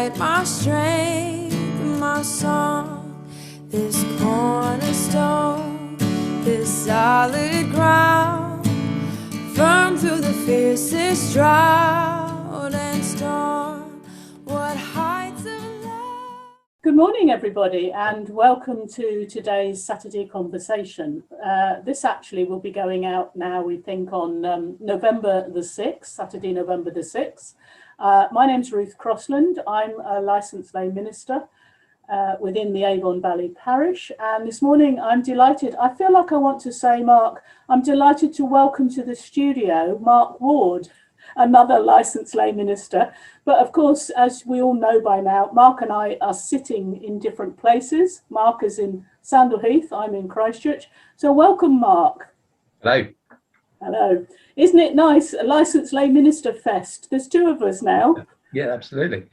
light, my strength, my song, this cornerstone, this solid ground, firm through the fiercest drought and storm. What heights of love. Good morning, everybody, and welcome to today's Saturday conversation. This actually will be going out now, we think, on November the 6th, Saturday, November the 6th. My name's Ruth Crossland. I'm a licensed lay minister within the Avon Valley Parish. And this morning I'm delighted, I feel like I want to say, Mark, I'm delighted to welcome to the studio Mark Ward, another licensed lay minister. But of course, as we all know by now, Mark and I are sitting in different places. Mark is in Sandalheath, I'm in Christchurch. So welcome, Mark. Hello. Hello. Isn't it nice? A licensed lay minister fest. There's two of us now. Yeah, absolutely.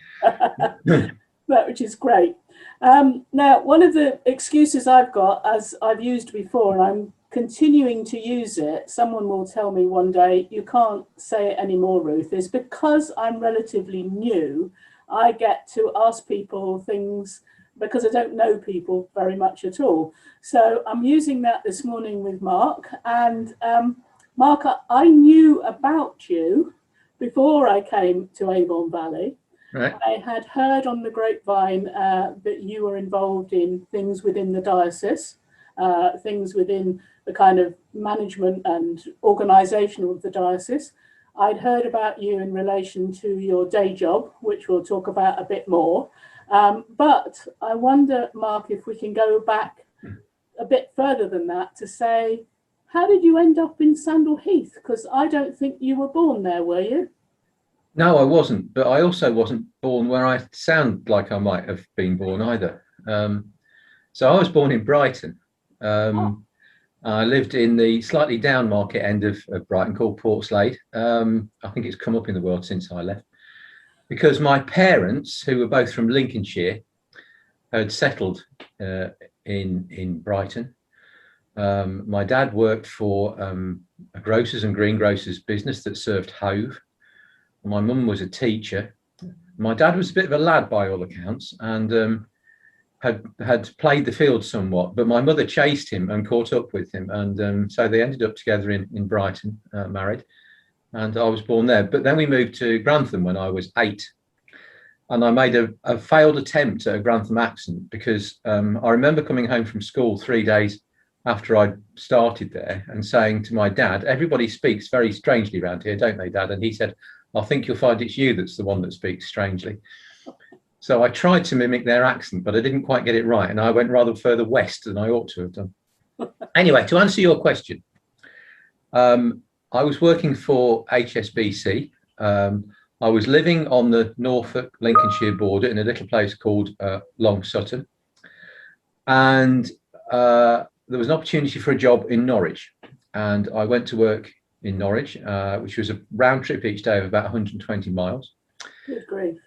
Which is great. Now, one of the excuses I've got, as I've used before, and I'm continuing to use it, someone will tell me one day, you can't say it anymore, Ruth, is because I'm relatively new, I get to ask people things because I don't know people very much at all. So I'm using that this morning with Mark. And Mark, I knew about you before I came to Avon Valley. Right. I had heard on the grapevine that you were involved in things within the diocese, things within the kind of management and organisation of the diocese. I'd heard about you in relation to your day job, which we'll talk about a bit more. But I wonder, Mark, if we can go back a bit further than that to say, how did you end up in Sandalheath? Because I don't think you were born there, were you? No, I wasn't, but I also wasn't born where I sound like I might have been born either. So I was born in Brighton. I lived in the slightly down market end of Brighton called Portslade. I think it's come up in the world since I left, because my parents, who were both from Lincolnshire, had settled in Brighton. My dad worked for a grocers and greengrocers business that served Hove. My mum was a teacher. My dad was a bit of a lad by all accounts, and had played the field somewhat, but my mother chased him and caught up with him, and so they ended up together in Brighton, married, and I was born there. But then we moved to Grantham when I was 8, and I made a failed attempt at a Grantham accent, because I remember coming home from school 3 days after I started there and saying to my dad, everybody speaks very strangely around here, don't they, Dad? And he said, I think you'll find it's you that's the one that speaks strangely. So I tried to mimic their accent, but I didn't quite get it right, and I went rather further west than I ought to have done. Anyway, to answer your question, I was working for HSBC. I was living on the Norfolk-Lincolnshire border in a little place called Long Sutton, and there was an opportunity for a job in Norwich, and I went to work in Norwich, which was a round trip each day of about 120 miles. Good grief.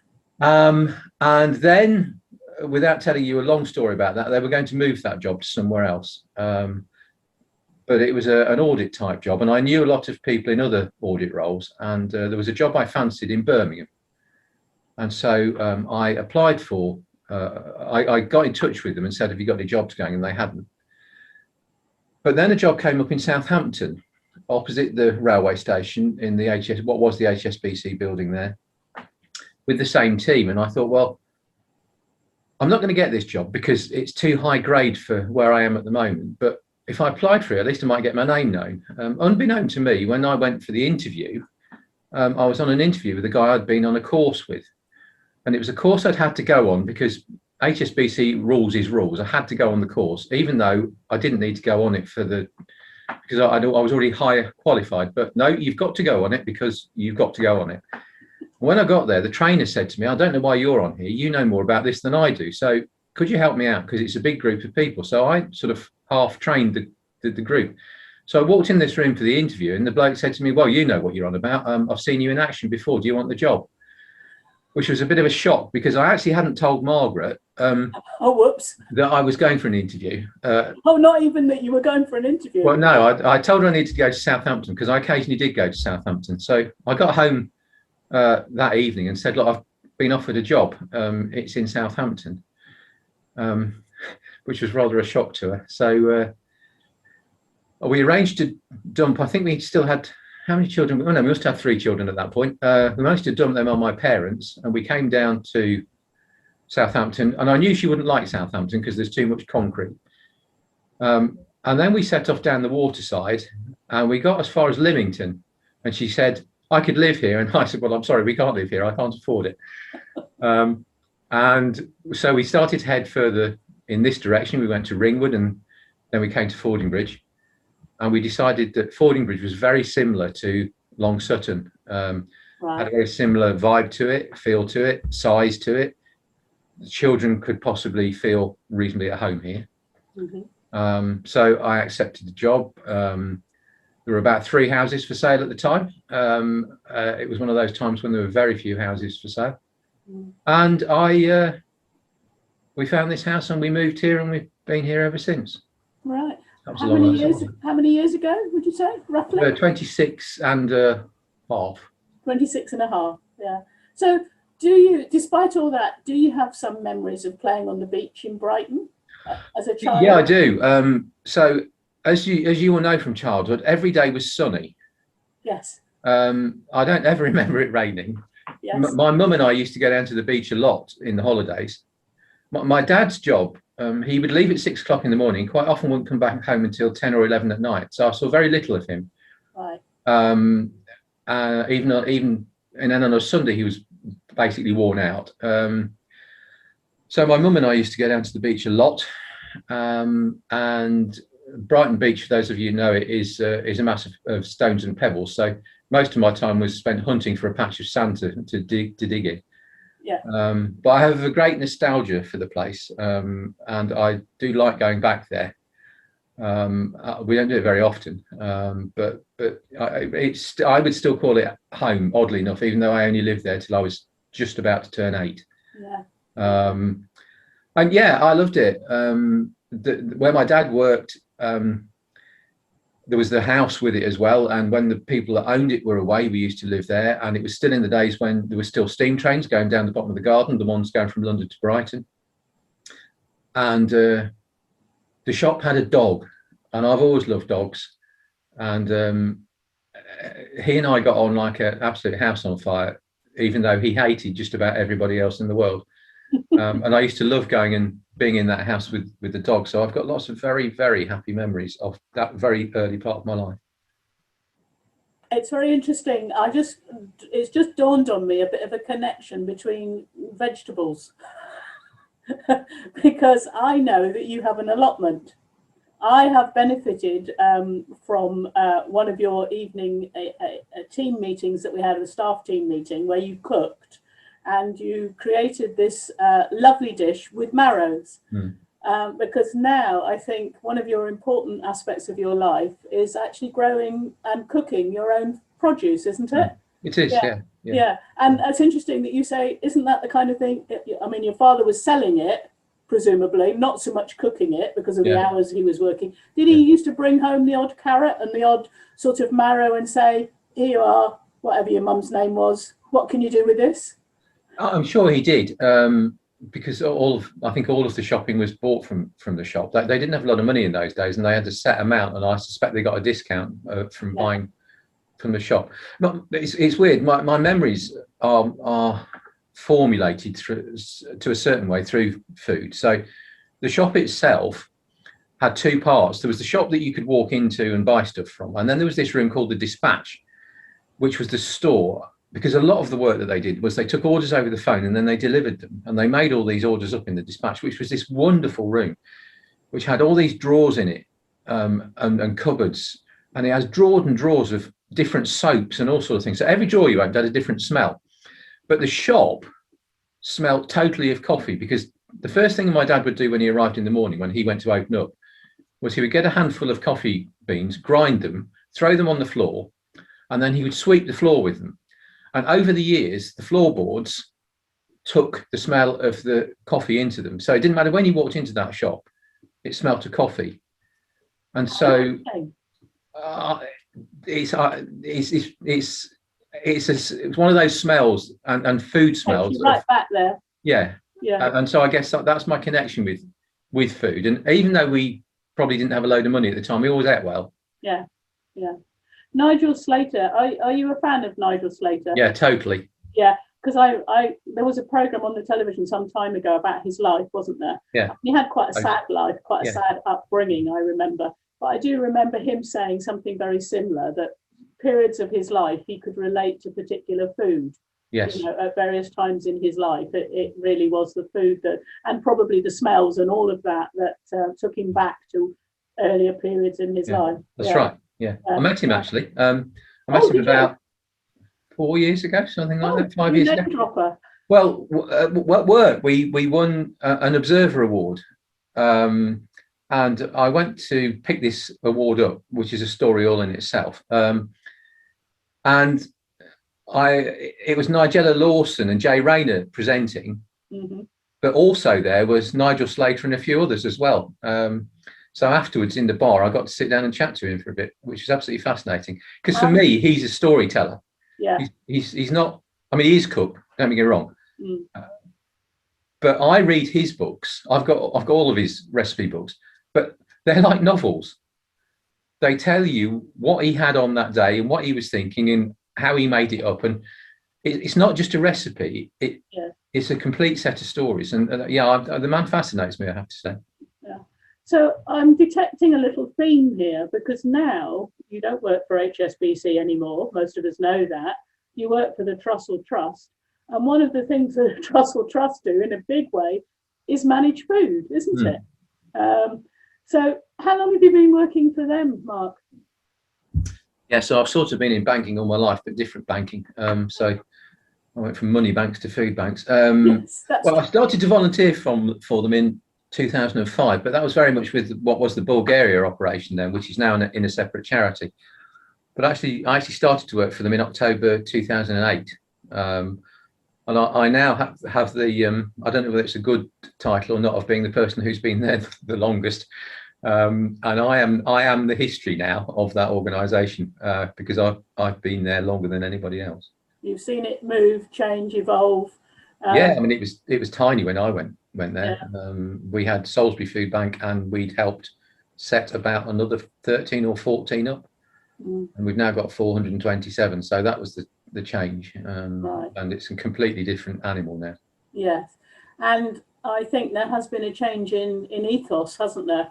And then, without telling you a long story about that, they were going to move that job to somewhere else. But it was an audit type job, and I knew a lot of people in other audit roles, and there was a job I fancied in Birmingham. And so I applied for, I got in touch with them and said, have you got any jobs going? And they hadn't. But then a job came up in Southampton, opposite the railway station in the what was the HSBC building there, with the same team. And I thought, well, I'm not going to get this job because it's too high grade for where I am at the moment. But if I applied for it, at least I might get my name known. Unbeknown to me, when I went for the interview, I was on an interview with a guy I'd been on a course with. And it was a course I'd had to go on because HSBC rules is rules. I had to go on the course, even though I didn't need to go on it because I was already higher qualified. But no, you've got to go on it because you've got to go on it. When I got there, the trainer said to me, I don't know why you're on here. You know more about this than I do. So could you help me out? Because it's a big group of people. So I sort of half trained the group. So I walked in this room for the interview, and the bloke said to me, well, you know what you're on about. I've seen you in action before. Do you want the job? Which was a bit of a shock because I actually hadn't told Margaret whoops, that I was going for an interview. Not even that you were going for an interview. Well, no, I told her I needed to go to Southampton because I occasionally did go to Southampton. So I got home that evening and said, look, been offered a job. It's in Southampton, which was rather a shock to her. So we arranged to dump. I think we still had, how many children? Oh no, we must have 3 children at that point. We managed to dump them on my parents, and we came down to Southampton. And I knew she wouldn't like Southampton because there's too much concrete. And then we set off down the waterside, and we got as far as Lymington. And she said, I could live here. And I said, well, I'm sorry, we can't live here. I can't afford it. And so we started to head further in this direction. We went to Ringwood, and then we came to Fordingbridge. And we decided that Fordingbridge was very similar to Long Sutton. Had a very similar vibe to it, feel to it, size to it. The children could possibly feel reasonably at home here. So I accepted the job. There were about 3 houses for sale at the time. It was one of those times when there were very few houses for sale. And we found this house, and we moved here, and we've been here ever since. Right. That was How many years ago would you say, roughly? 26 and a half. 26 and a half, yeah. So do you, despite all that, do you have some memories of playing on the beach in Brighton as a child? Yeah, I do. So as you will know from childhood, every day was sunny. Yes. I don't ever remember it raining. Yes. My mum and I used to go down to the beach a lot in the holidays. My dad's job, he would leave at 6 o'clock in the morning, quite often wouldn't come back home until 10 or 11 at night. So I saw very little of him. Right. Even and then on a Sunday, he was basically worn out. So my mum and I used to go down to the beach a lot. And Brighton Beach, for those of you who know it, is a mass of stones and pebbles. So most of my time was spent hunting for a patch of sand to dig in. Yeah. But I have a great nostalgia for the place, and I do like going back there. We don't do it very often, but I would still call it home, oddly enough, even though I only lived there till I was just about to turn 8. Yeah. And yeah, I loved it. Where my dad worked, there was the house with it as well. And when the people that owned it were away, we used to live there. And it was still in the days when there were still steam trains going down the bottom of the garden, the ones going from London to Brighton. And the shop had a dog, and I've always loved dogs. And he and I got on like an absolute house on fire, even though he hated just about everybody else in the world. And I used to love going and being in that house with the dog. So I've got lots of very, very happy memories of that very early part of my life. It's very interesting. It's just dawned on me a bit of a connection between vegetables. Because I know that you have an allotment. I have benefited from one of your evening team meetings that we had, a staff team meeting, where you cooked and you created this lovely dish with marrows. Because now I think one of your important aspects of your life is actually growing and cooking your own produce, isn't it? It is, yeah. Yeah, and it's interesting that you say, isn't that the kind of thing? I mean, your father was selling it, presumably, not so much cooking it because of the hours he was working. Did he used to bring home the odd carrot and the odd sort of marrow and say, here you are, whatever your mum's name was, what can you do with this? I'm sure he did, because I think all of the shopping was bought from the shop. They didn't have a lot of money in those days, and they had a set amount, and I suspect they got a discount from buying from the shop. But it's weird. My memories are formulated to a certain way through food. So the shop itself had 2 parts. There was the shop that you could walk into and buy stuff from, and then there was this room called the dispatch, which was the store. Because a lot of the work that they did was they took orders over the phone and then they delivered them, and they made all these orders up in the dispatch, which was this wonderful room, which had all these drawers in it, and cupboards, and it has drawers and drawers of different soaps and all sorts of things. So every drawer you opened had a different smell. But the shop smelled totally of coffee, because the first thing my dad would do when he arrived in the morning, when he went to open up, was he would get a handful of coffee beans, grind them, throw them on the floor, and then he would sweep the floor with them. And over the years, the floorboards took the smell of the coffee into them. So it didn't matter when you walked into that shop, it smelled of coffee. And so it's it's one of those smells and food Takes smells. you right back there. Yeah. Yeah. And so I guess that's my connection with food. And even though we probably didn't have a load of money at the time, we always ate well. Yeah. Yeah. Nigel Slater. Are you a fan of Nigel Slater? Yeah, totally. Yeah, because I there was a program on the television some time ago about his life, wasn't there? Yeah. He had quite a sad life, quite a Yeah. sad upbringing, I remember. But I do remember him saying something very similar, that periods of his life he could relate to particular food. Yes. You know, at various times in his life, it really was the food that, and probably the smells and all of that took him back to earlier periods in his life. That's right. Yeah. I met him actually. I met him did you? about 4 years ago, something like that, 5 years ago. Dropper. Well, what work? We won an Observer Award, and I went to pick this award up, which is a story all in itself. And it was Nigella Lawson and Jay Rayner presenting, but also there was Nigel Slater and a few others as well. So afterwards in the bar, I got to sit down and chat to him for a bit, which was absolutely fascinating. Because for me, he's a storyteller. Yeah. He's not. I mean, he is cook. Don't get me wrong. But I read his books. I've got all of his recipe books, but they're like novels. They tell you what he had on that day and what he was thinking and how he made it up. And it's not just a recipe. It's a complete set of stories. And the man fascinates me, I have to say. Yeah. So I'm detecting a little theme here, because now you don't work for HSBC anymore. Most of us know that. You work for the Trussell Trust. And one of the things that the Trussell Trust do in a big way is manage food, isn't it? So how long have you been working for them, Mark? Yeah, so I've sort of been in banking all my life, but different banking. So I went from money banks to food banks. Yes, well, I started to volunteer for them in 2005, but that was very much with what was the Bulgaria operation then, which is now in a separate charity. But I actually started to work for them in October 2008. And I now have the, I don't know whether it's a good title or not, of being the person who's been there the longest. And I am the history now of that organisation, because I've been there longer than anybody else. You've seen it move, change, evolve. Yeah, I mean, it was tiny when I went there. Yeah. We had Salisbury Food Bank, and we'd helped set about another 13 or 14 up. And we've now got 427. So that was the change. Right. And it's a completely different animal now. Yes. And I think there has been a change in ethos, hasn't there?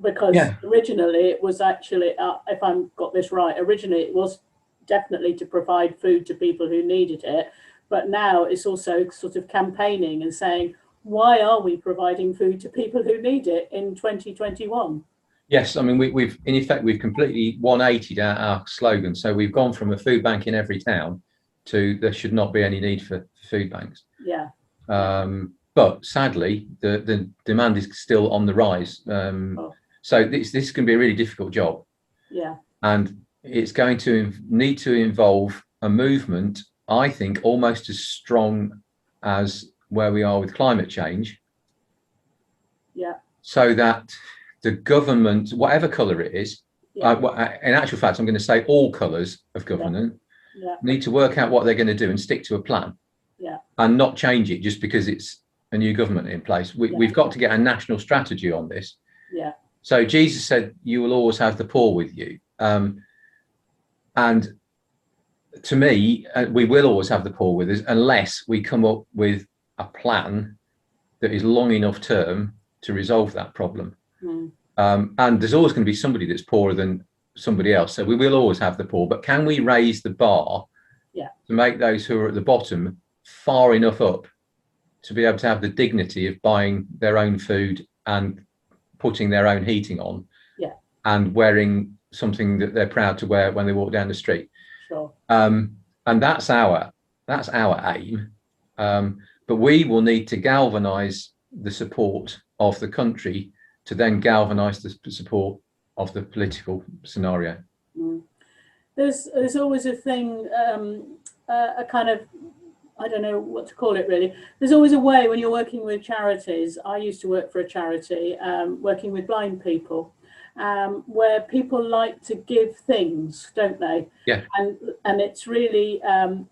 Because originally it was actually, if I've got this right, originally it was definitely to provide food to people who needed it. But now it's also sort of campaigning and saying, why are we providing food to people who need it in 2021? Yes, I mean, we've in effect, we've completely 180'd our slogan. So we've gone from a food bank in every town to there should not be any need for food banks. Yeah. But sadly, the demand is still on the rise. So this can be a really difficult job. Yeah. And it's going to need to involve a movement, I think, almost as strong as where we are with climate change. Yeah. So that the government, whatever colour it is, in actual fact, I'm going to say all colours of government need to work out what they're going to do and stick to a plan. Yeah. And not change it just because it's a new government in place. We've got to get a national strategy on this. Yeah. So Jesus said, "You will always have the poor with you," and to me, we will always have the poor with us unless we come up with a plan that is long enough term to resolve that problem. And there's always going to be somebody that's poorer than somebody else. So we will always have the poor. But can we raise the bar to make those who are at the bottom far enough up to be able to have the dignity of buying their own food and putting their own heating on and wearing something that they're proud to wear when they walk down the street? Sure. And that's our aim. But we will need to galvanise the support of the country to then galvanise the support of the political scenario. There's always a thing, a kind of, I don't know what to call it really. There's always a way when you're working with charities. I used to work for a charity working with blind people. where people like to give things, don't they? Yeah. And it's really,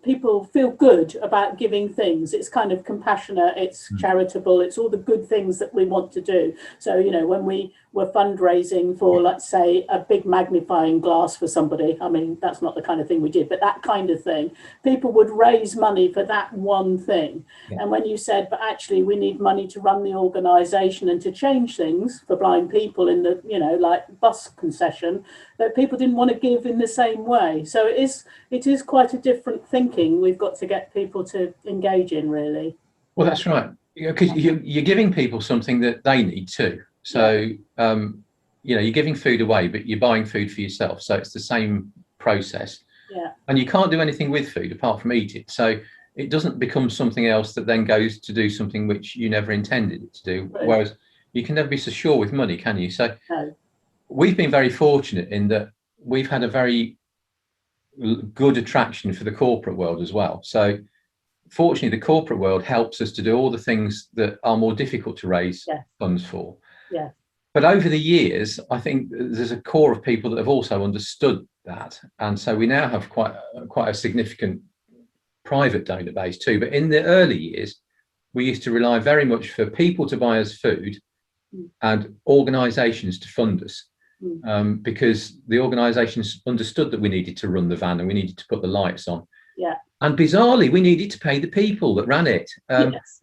people feel good about giving things. It's kind of compassionate, it's charitable, it's all the good things that we want to do. So, you know, when we were fundraising for, let's say, a big magnifying glass for somebody, I mean, that's not the kind of thing we did, but that kind of thing, people would raise money for that one thing. Yeah. And when you said, but actually we need money to run the organisation and to change things for blind people in the, you know, like bus concession, that people didn't want to give in the same way. So it is quite a different thinking we've got to get people to engage in, really. Well, that's right. Because you're giving people something that they need too. So, you know, you're giving food away, but you're buying food for yourself. So it's the same process. Yeah. And you can't do anything with food apart from eat it. So it doesn't become something else that then goes to do something which you never intended it to do. Right. Whereas you can never be so sure with money, can you? So No. we've been very fortunate in that we've had a very good attraction for the corporate world as well. So fortunately, the corporate world helps us to do all the things that are more difficult to raise funds for. Yeah. But over the years, I think there's a core of people that have also understood that. And so we now have quite a significant private donor base too. But in the early years, we used to rely very much for people to buy us food and organisations to fund us. Because the organisations understood that we needed to run the van and we needed to put the lights on. Yeah. And bizarrely, we needed to pay the people that ran it.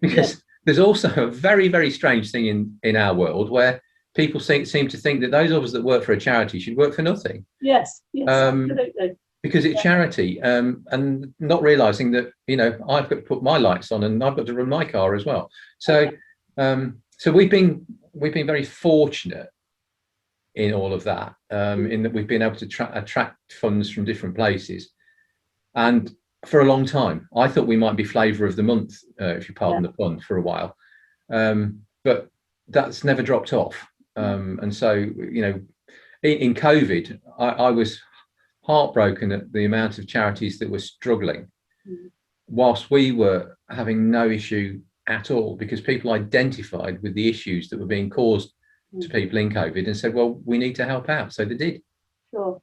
Because there's also a very, very strange thing in our world where people seem to think that those of us that work for a charity should work for nothing. Yes, absolutely. Because it's charity, and not realising that, you know, I've got to put my lights on and I've got to run my car as well. So, so we've been very fortunate in all of that, in that we've been able to attract funds from different places. And for a long time, I thought we might be flavour of the month, if you pardon the pun, for a while. But that's never dropped off. And so, you know, in COVID, I was heartbroken at the amount of charities that were struggling, whilst we were having no issue at all, because people identified with the issues that were being caused to people in COVID and said, well, we need to help out. So they did. Sure.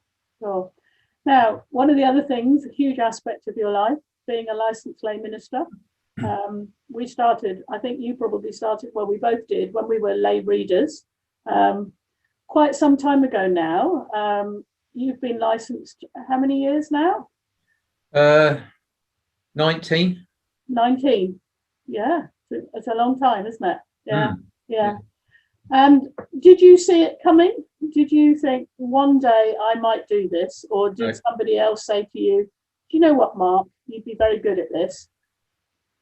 Now, one of the other things, a huge aspect of your life, being a licensed lay minister, we started, I think you probably started, well, we both did, when we were lay readers, quite some time ago now. You've been licensed how many years now? 19. 19. Yeah, it's a long time, isn't it? Yeah. And did you see it coming? Did you think one day I might do this? Or did somebody else say to you, do you know what, Mark, you'd be very good at this?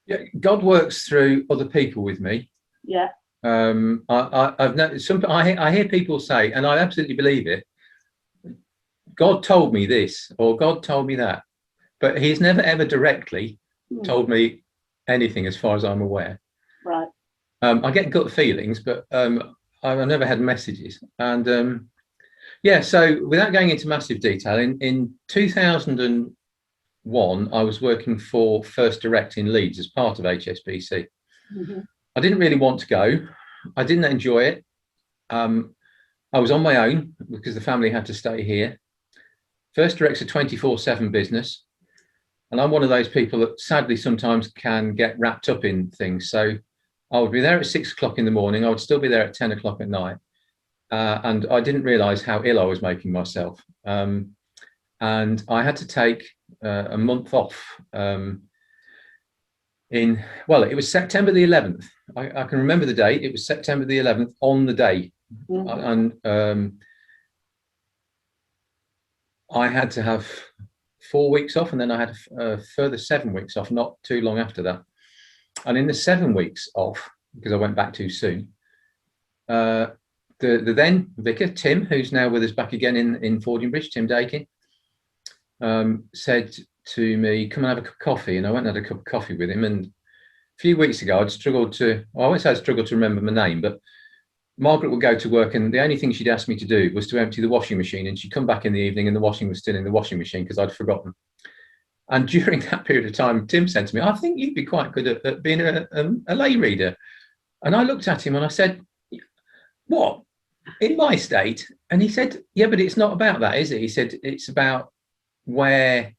Yeah, God works through other people with me. Yeah. I've noticed I hear people say, and I absolutely believe it, God told me this, or God told me that, but he's never ever directly told me anything as far as I'm aware. Right. I get gut feelings, but I've never had messages. And so without going into massive detail, in 2001, I was working for First Direct in Leeds as part of HSBC. I didn't really want to go. I didn't enjoy it. I was on my own because the family had to stay here. First Direct's a 24/7 business. And I'm one of those people that sadly sometimes can get wrapped up in things. So I would be there at 6 o'clock in the morning. I would still be there at 10 o'clock at night. And I didn't realise how ill I was making myself. And I had to take a month off. It was September the 11th. I can remember the date. It was September the 11th on the day. And I had to have 4 weeks off, and then I had a further 7 weeks off, not too long after that. And in the 7 weeks off, because I went back too soon, the then vicar, Tim, who's now with us back again in Fordingbridge, Tim Dakin, said to me, come and have a cup of coffee. And I went and had a cup of coffee with him. And a few weeks ago, I won't say I struggled to remember my name, but Margaret would go to work, and the only thing she'd ask me to do was to empty the washing machine, and she'd come back in the evening and the washing was still in the washing machine because I'd forgotten. And during that period of time, Tim said to me, I think you'd be quite good at being a lay reader. And I looked at him and I said, what? in my state. And he said, yeah, but it's not about that, is it? He said, it's about where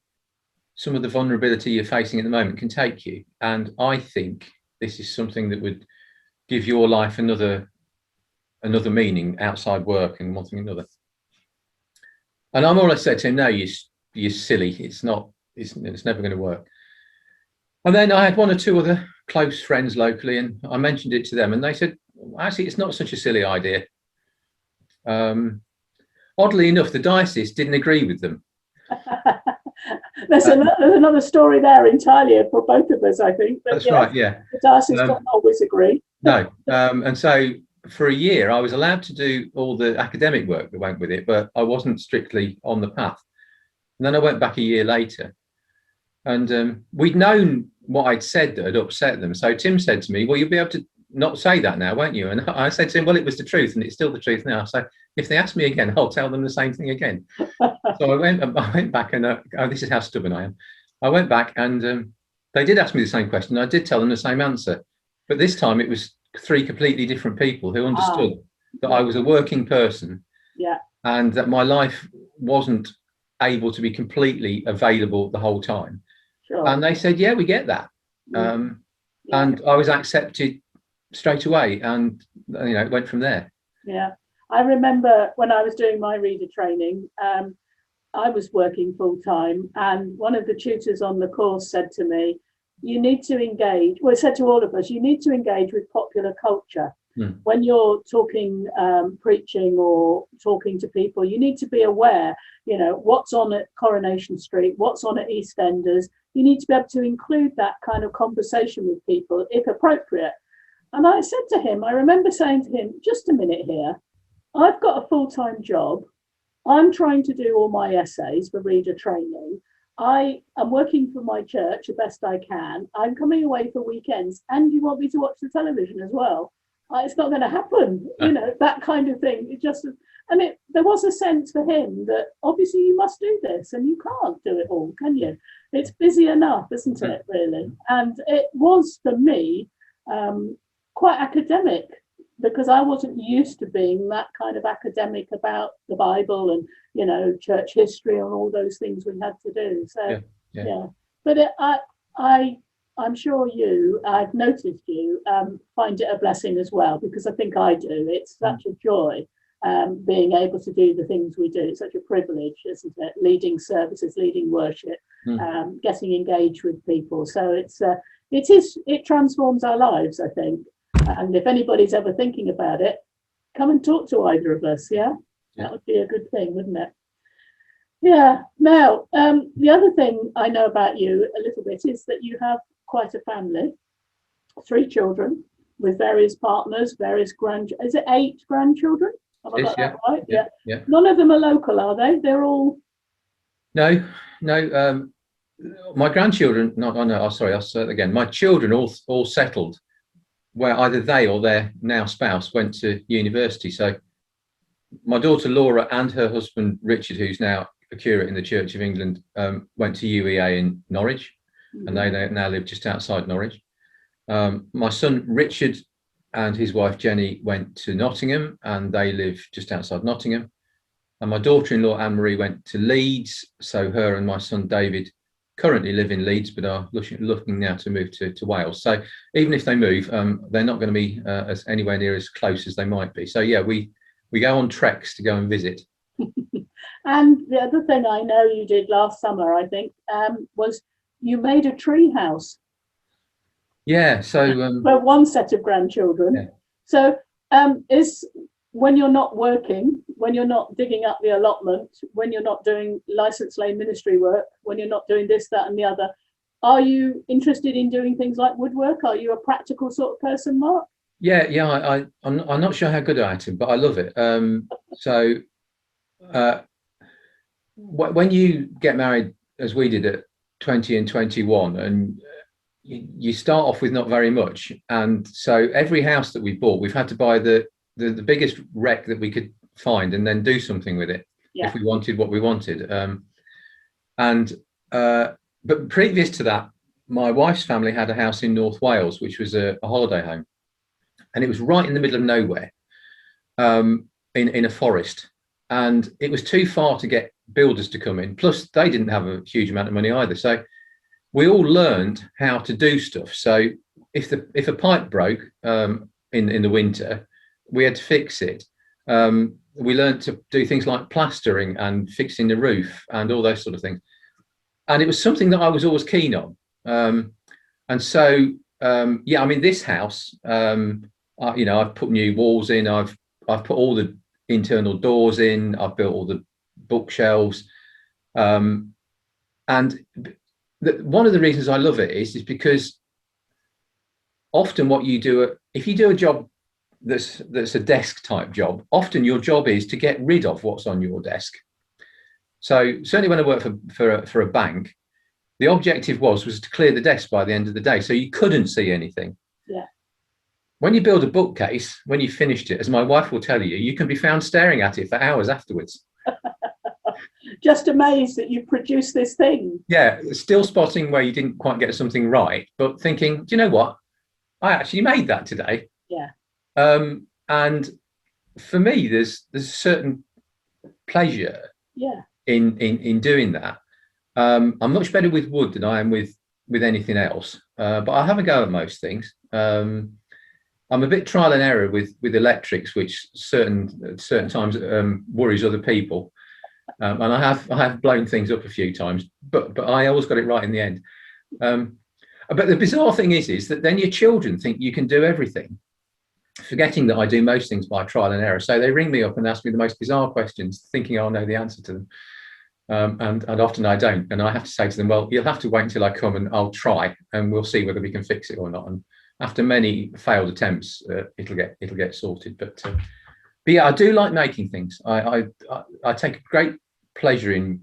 some of the vulnerability you're facing at the moment can take you. And I think this is something that would give your life another meaning outside work and one thing another. And I'm always said to him, no, you're silly. It's never going to work. And then I had one or two other close friends locally, and I mentioned it to them, and they said, actually, it's not such a silly idea. Oddly enough, the diocese didn't agree with them. There's another story there entirely for both of us, I think. But that's right, yeah. The diocese don't always agree. No, and so for a year, I was allowed to do all the academic work that went with it, but I wasn't strictly on the path. And then I went back a year later, and we'd known what I'd said that had upset them. So Tim said to me, well, you'll be able to not say that now, won't you? And I said to him, well, it was the truth, and it's still the truth now. So if they ask me again, I'll tell them the same thing again. So I went back, and oh, this is how stubborn I am. I went back, and they did ask me the same question. I did tell them the same answer, but this time it was 3 completely different people who understood that I was a working person, and that my life wasn't able to be completely available the whole time. Sure. And they said, yeah, we get that. And I was accepted straight away, and it went from there. Yeah, I remember when I was doing my reader training, I was working full time, and one of the tutors on the course said to me, you need to engage, well, it said to all of us, you need to engage with popular culture. When you're talking, preaching or talking to people, you need to be aware, what's on at Coronation Street, what's on at EastEnders. You need to be able to include that kind of conversation with people if appropriate. And I said to him, I remember saying to him, just a minute here, I've got a full-time job. I'm trying to do all my essays for reader training. I am working for my church the best I can. I'm coming away for weekends, and you want me to watch the television as well. It's not going to happen, that kind of thing. There was a sense for him that obviously you must do this, and you can't do it all, can you? It's busy enough, isn't it, really? And it was, for me, quite academic, because I wasn't used to being that kind of academic about the Bible and, church history and all those things we had to do. So, yeah. But I'm sure I've noticed you find it a blessing as well, because I think I do. It's such a joy being able to do the things we do. It's such a privilege, isn't it? Leading services, leading worship, getting engaged with people. So it transforms our lives, I think. And if anybody's ever thinking about it, come and talk to either of us. Yeah, that would be a good thing, wouldn't it? Yeah. Now, the other thing I know about you a little bit is that you have quite a family, 3 children with various partners, various is it 8 grandchildren? Have I got that right? Yeah. None of them are local, are they? They're all. No. My grandchildren. Sorry, I'll say it again. My children all settled where either they or their now spouse went to university. So my daughter Laura and her husband Richard, who's now a curate in the Church of England, went to UEA in Norwich, and they now live just outside Norwich. My son Richard and his wife Jenny went to Nottingham, and they live just outside Nottingham. And my daughter-in-law Anne-Marie went to Leeds, so her and my son David currently live in Leeds, but are looking now to move to Wales. So even if they move, they're not going to be anywhere near as close as they might be. So yeah, we go on treks to go and visit. And the other thing I know you did last summer, I think, was you made a tree house. Yeah. So for one set of grandchildren. Yeah. So is when you're not working, when you're not digging up the allotment, when you're not doing licensed lay ministry work, when you're not doing this, that, and the other, are you interested in doing things like woodwork? Are you a practical sort of person, Mark? Yeah. I'm not sure how good at it, but I love it. When you get married, as we did at 20 and 21, and you start off with not very much, and so every house that we bought, we've had to buy the biggest wreck that we could find, and then do something with it if we wanted what we wanted. But previous to that, my wife's family had a house in North Wales, which was a holiday home, and it was right in the middle of nowhere. in a forest, and it was too far to get builders to come in. Plus, they didn't have a huge amount of money either. So we all learned how to do stuff. So if a pipe broke in the winter, we had to fix it. We learned to do things like plastering and fixing the roof and all those sort of things. And it was something that I was always keen on. And so, yeah, I mean, this house, I've put new walls in. I've put all the internal doors in. I've built all the bookshelves. And one of the reasons I love it is because often what you do, if you do a job that's a desk type job, often your job is to get rid of what's on your desk. So certainly when I worked for a bank, the objective was to clear the desk by the end of the day, so you couldn't see anything. Yeah. When you build a bookcase, when you finished it, as my wife will tell you, you can be found staring at it for hours afterwards. Just amazed that you produced this thing. Yeah, still spotting where you didn't quite get something right, but thinking, do you know what? I actually made that today. Yeah. And for me, there's a certain pleasure in doing that. I'm much better with wood than I am with anything else, but I have a go at most things. I'm a bit trial and error with electrics, which certain times worries other people. And I have blown things up a few times, but I always got it right in the end. But the bizarre thing is that then your children think you can do everything, forgetting that I do most things by trial and error. So they ring me up and ask me the most bizarre questions, thinking I'll know the answer to them. And often I don't. And I have to say to them, well, you'll have to wait until I come and I'll try and we'll see whether we can fix it or not. And after many failed attempts, it'll get sorted. But yeah, I do like making things. I take a great pleasure in,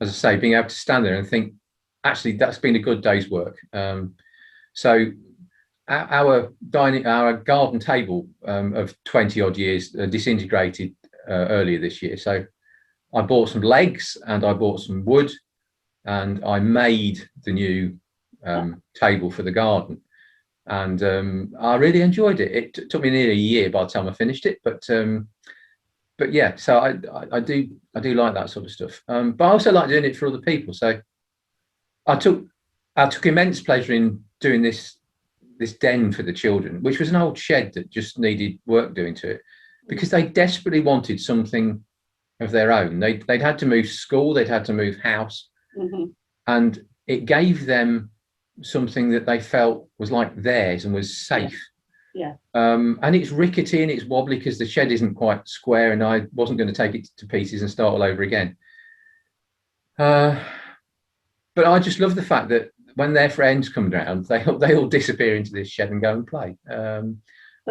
as I say, being able to stand there and think, actually, that's been a good day's work. So our garden table of 20 odd years disintegrated earlier this year. So I bought some legs and I bought some wood and I made the new table for the garden. And I really enjoyed it. It took me nearly a year by the time I finished it, but yeah, so I do like that sort of stuff. But I also like doing it for other people. So I took immense pleasure in doing this den for the children, which was an old shed that just needed work doing to it, because they desperately wanted something of their own. They'd had to move school, they'd had to move house, and it gave them something that they felt was like theirs and was safe. Yeah. And it's rickety and it's wobbly because the shed isn't quite square, and I wasn't going to take it to pieces and start all over again. But I just love the fact that when their friends come round, they all disappear into this shed and go and play. So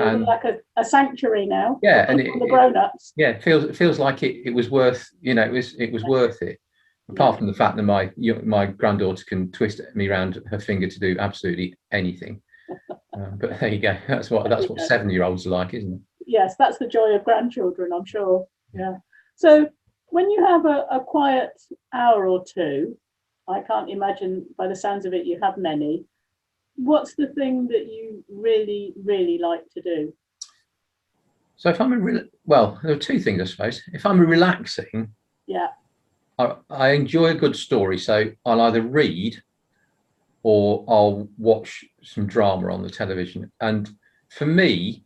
and like a sanctuary now. Yeah, and the grown-ups. Yeah, it feels like it was worth, it was worth it. Apart from the fact that my granddaughter can twist me around her finger to do absolutely anything. But there you go. That's what 7-year-olds are like, isn't it? Yes, that's the joy of grandchildren, I'm sure. Yeah. So when you have a quiet hour or two, I can't imagine by the sounds of it you have many. What's the thing that you really, really like to do? So if I'm well, there are two things, I suppose. If I'm relaxing, yeah, I enjoy a good story. So I'll either read or I'll watch some drama on the television. And for me,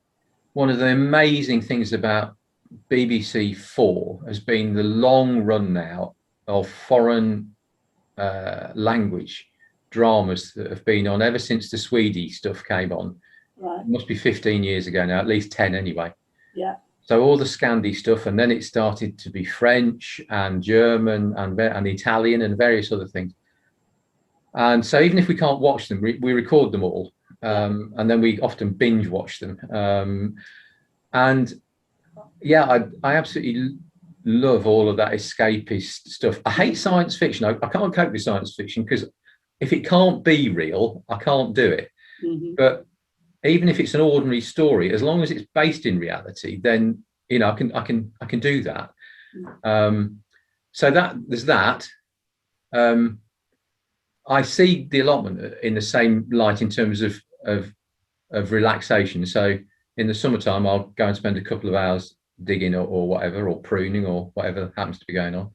one of the amazing things about BBC 4 has been the long run now of foreign language dramas that have been on ever since the Swedish stuff came on. Right. It must be 15 years ago now, at least 10 anyway. Yeah. So all the Scandi stuff, and then it started to be French and German and Italian and various other things. And so even if we can't watch them, we record them all, and then we often binge watch them. And yeah, I absolutely love all of that escapist stuff. I hate science fiction. I can't cope with science fiction because if it can't be real, I can't do it. But even if it's an ordinary story, as long as it's based in reality, then I can do that. So that there's that. I see the allotment in the same light in terms of relaxation. So in the summertime, I'll go and spend a couple of hours digging or whatever, or pruning or whatever happens to be going on.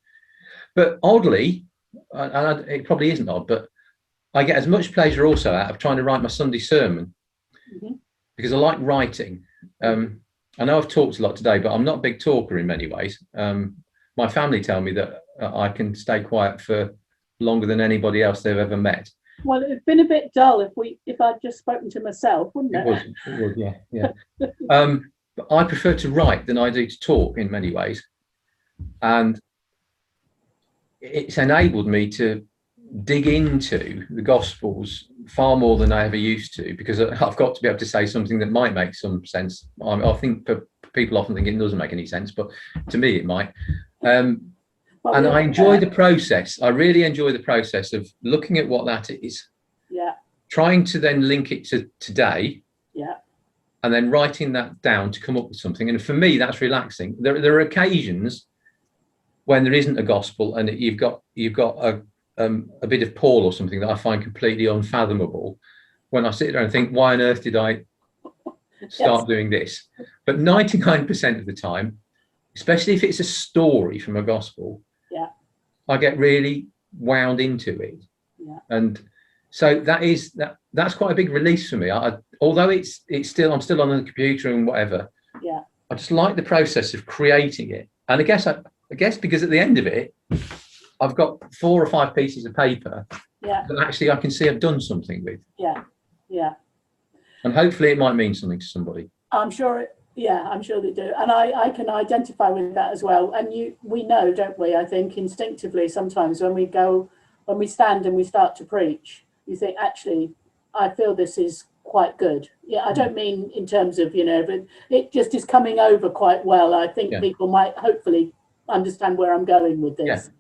But oddly, and it probably isn't odd, but I get as much pleasure also out of trying to write my Sunday sermon, because I like writing. I know I've talked a lot today, but I'm not a big talker in many ways. My family tell me that I can stay quiet for longer than anybody else they've ever met. Well, it'd been a bit dull if I'd just spoken to myself, wouldn't it? It was, yeah. But I prefer to write than I do to talk in many ways. And it's enabled me to dig into the Gospels far more than I ever used to, because I've got to be able to say something that might make some sense. I think people often think it doesn't make any sense, but to me it might. And I enjoy the process. I really enjoy the process of looking at what that is. Yeah. Trying to then link it to today. Yeah. And then writing that down to come up with something. And for me, that's relaxing. There are occasions when there isn't a gospel and you've got a bit of Paul or something that I find completely unfathomable, when I sit there and think, why on earth did I start doing this? But 99% of the time, especially if it's a story from a gospel, I get really wound into it. And so that's quite a big release for me. Although it's still, I'm still on the computer and whatever, I just like the process of creating it. And I guess because at the end of it, I've got 4 or 5 pieces of paper that actually I can see I've done something with. And hopefully it might mean something to somebody. I'm sure they do. And I can identify with that as well. And we know, don't we, I think instinctively sometimes when we stand and we start to preach, you think, actually, I feel this is quite good. Yeah, I don't mean in terms of, but it just is coming over quite well. I think people might hopefully understand where I'm going with this.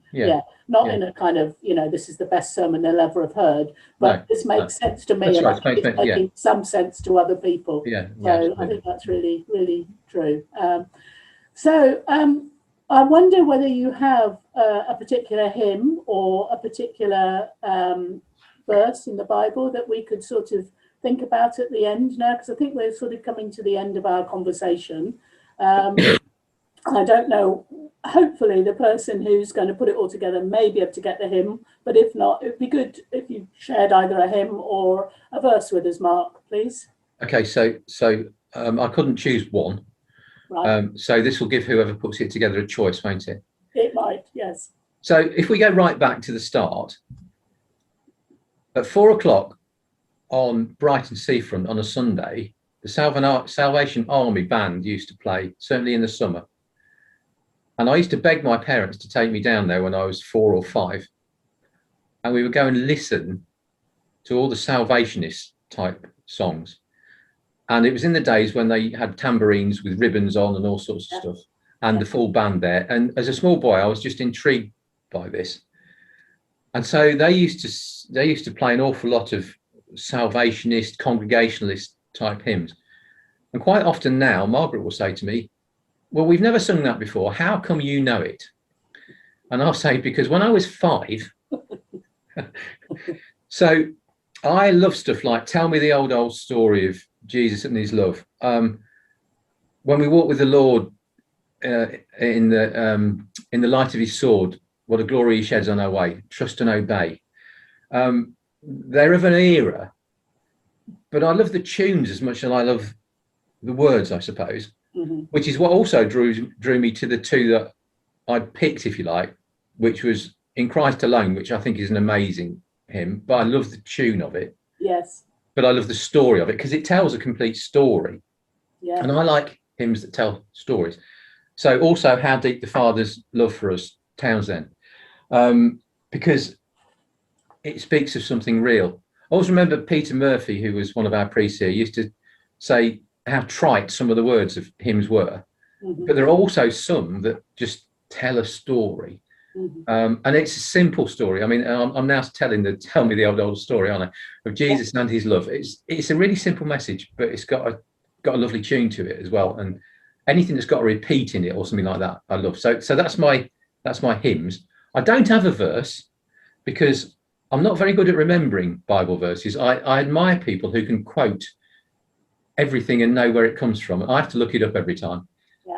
Not in a kind of, this is the best sermon they'll ever have heard, but this makes sense to me. That's right. It's making some sense to other people. So I think that's really, really true. I wonder whether you have a particular hymn or a particular verse in the Bible that we could sort of think about at the end now, because I think we're sort of coming to the end of our conversation. I don't know, hopefully the person who's going to put it all together may be able to get the hymn, but if not, it'd be good if you shared either a hymn or a verse with us, Mark, please. Okay, so I couldn't choose one. Right. So this will give whoever puts it together a choice, won't it? It might, yes. So if we go right back to the start, at 4 o'clock on Brighton Seafront on a Sunday, the Salvation Army band used to play, certainly in the summer. And I used to beg my parents to take me down there when I was 4 or 5. And we would go and listen to all the Salvationist type songs. And it was in the days when they had tambourines with ribbons on and all sorts of stuff, and the full band there. And as a small boy, I was just intrigued by this. And so they used to play an awful lot of Salvationist, Congregationalist type hymns. And quite often now, Margaret will say to me, well, we've never sung that before. How come you know it? And I'll say, because when I was 5, so I love stuff like Tell Me the Old Story of Jesus and His Love. When we walk with the Lord in the light of His sword, what a glory He sheds on our way. Trust and obey. They're of an era, but I love the tunes as much as I love the words, I suppose. Which is what also drew me to the 2 that I'd picked, if you like, which was In Christ Alone, which I think is an amazing hymn, but I love the tune of it. Yes. But I love the story of it because it tells a complete story. Yeah. And I like hymns that tell stories. So also How Deep the Father's Love for Us, Townsend, because it speaks of something real. I always remember Peter Murphy, who was one of our priests here, used to say how trite some of the words of hymns were, but there are also some that just tell a story, and it's a simple story. I mean, I'm now tell me the old story, aren't I, of Jesus and His love. It's a really simple message, but it's got a lovely tune to it as well, and anything that's got a repeat in it or something like that I love. So that's my hymns. I don't have a verse because I'm not very good at remembering Bible verses. I admire people who can quote everything and know where it comes from. I have to look it up every time.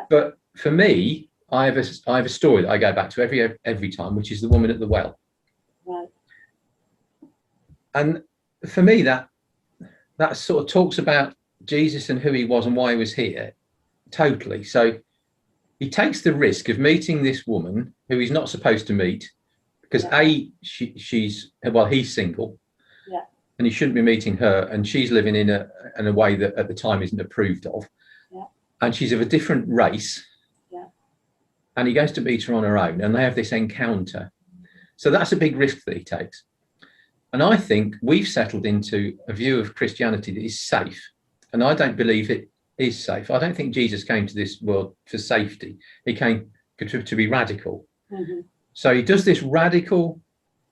But for me, I have a story that I go back to every time, which is the woman at the well. Right. And for me, that sort of talks about Jesus and who he was and why he was here, totally. So he takes the risk of meeting this woman who he's not supposed to meet, because he's single, and he shouldn't be meeting her, and she's living in a way that at the time isn't approved of, and she's of a different race, and he goes to meet her on her own, and they have this encounter. So that's a big risk that he takes. And I think we've settled into a view of Christianity that is safe, and I don't believe it is safe. I don't think Jesus came to this world for safety. He came to be radical. Mm-hmm. So he does this radical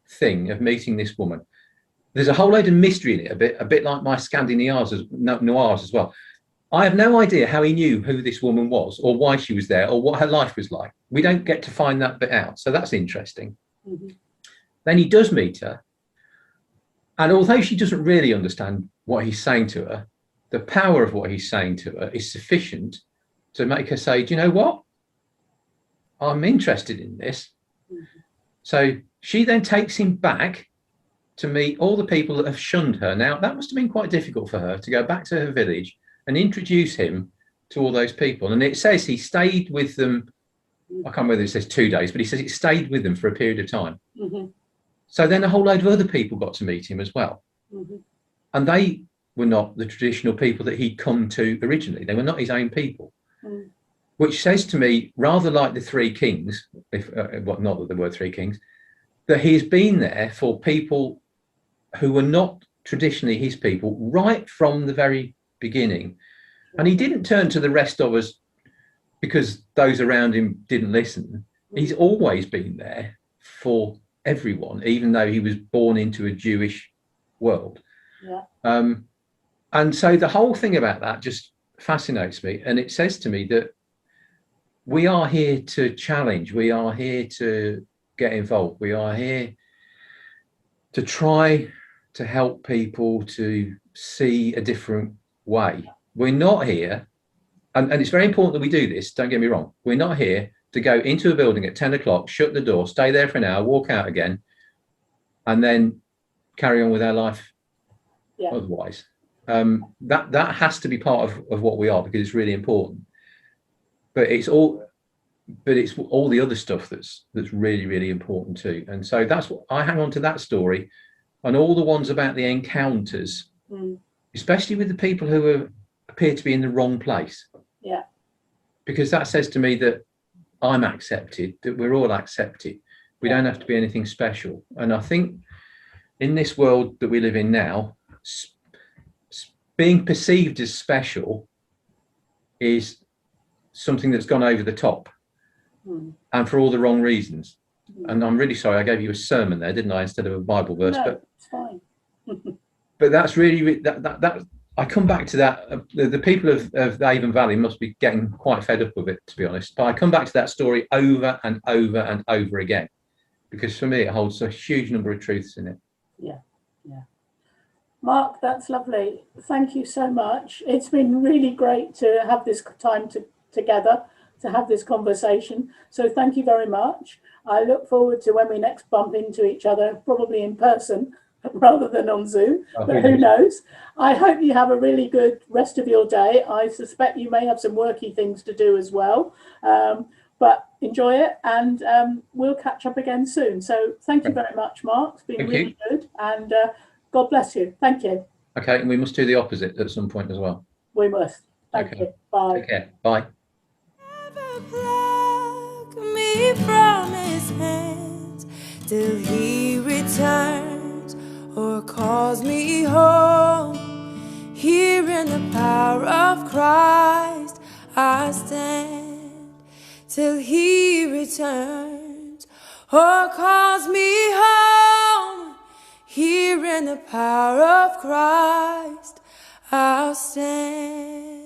thing of meeting this woman. There's a whole load of mystery in it, a bit like my Scandinavians noirs as well. I have no idea how he knew who this woman was, or why she was there, or what her life was like. We don't get to find that bit out. So that's interesting. Mm-hmm. Then he does meet her. And although she doesn't really understand what he's saying to her, the power of what he's saying to her is sufficient to make her say, do you know what? I'm interested in this. Mm-hmm. So she then takes him back to meet all the people that have shunned her. Now, that must have been quite difficult for her to go back to her village and introduce him to all those people. And it says he stayed with them. I can't remember whether it says 2 days, but he says it stayed with them for a period of time. Mm-hmm. So then a whole load of other people got to meet him as well. Mm-hmm. And they were not the traditional people that he'd come to originally. They were not his own people. Mm. Which says to me, rather like the three kings, not that there were three kings, that he's been there for people who were not traditionally his people right from the very beginning. And he didn't turn to the rest of us because those around him didn't listen. He's always been there for everyone, even though he was born into a Jewish world. Yeah. And so the whole thing about that just fascinates me. And it says to me that we are here to challenge. We are here to get involved. We are here to try to help people to see a different way. We're not here, and it's very important that we do this, don't get me wrong. We're not here to go into a building at 10 o'clock, shut the door, stay there for an hour, walk out again, and then carry on with our life otherwise. That has to be part of what we are, because it's really important. But it's all the other stuff that's really, really important too. And so that's what I hang on to, that story, and all the ones about the encounters, especially with the people who appear to be in the wrong place. Yeah. Because that says to me that I'm accepted, that we're all accepted. We don't have to be anything special. And I think in this world that we live in now, being perceived as special is something that's gone over the top, and for all the wrong reasons. And I'm really sorry I gave you a sermon there, didn't I, instead of a Bible verse? No, but it's fine. but that's really that I come back to that. The people of the Avon Valley must be getting quite fed up with it, to be honest. But I come back to that story over and over and over again, because for me it holds a huge number of truths in it. Yeah. Mark, that's lovely. Thank you so much. It's been really great to have this time together, to have this conversation. So thank you very much. I look forward to when we next bump into each other, probably in person rather than on Zoom, but who knows. I hope you have a really good rest of your day. I suspect you may have some worky things to do as well, but enjoy it, and we'll catch up again soon. So thank you very much, Mark. It's been really good, and God bless you. Thank you. Okay, and we must do the opposite at some point as well. We must. Thank you. Bye. Take care. Bye. Never pluck me from his hands till he returns or calls me home. Here in the power of Christ I stand till he returns or calls me home. Here in the power of Christ I'll stand.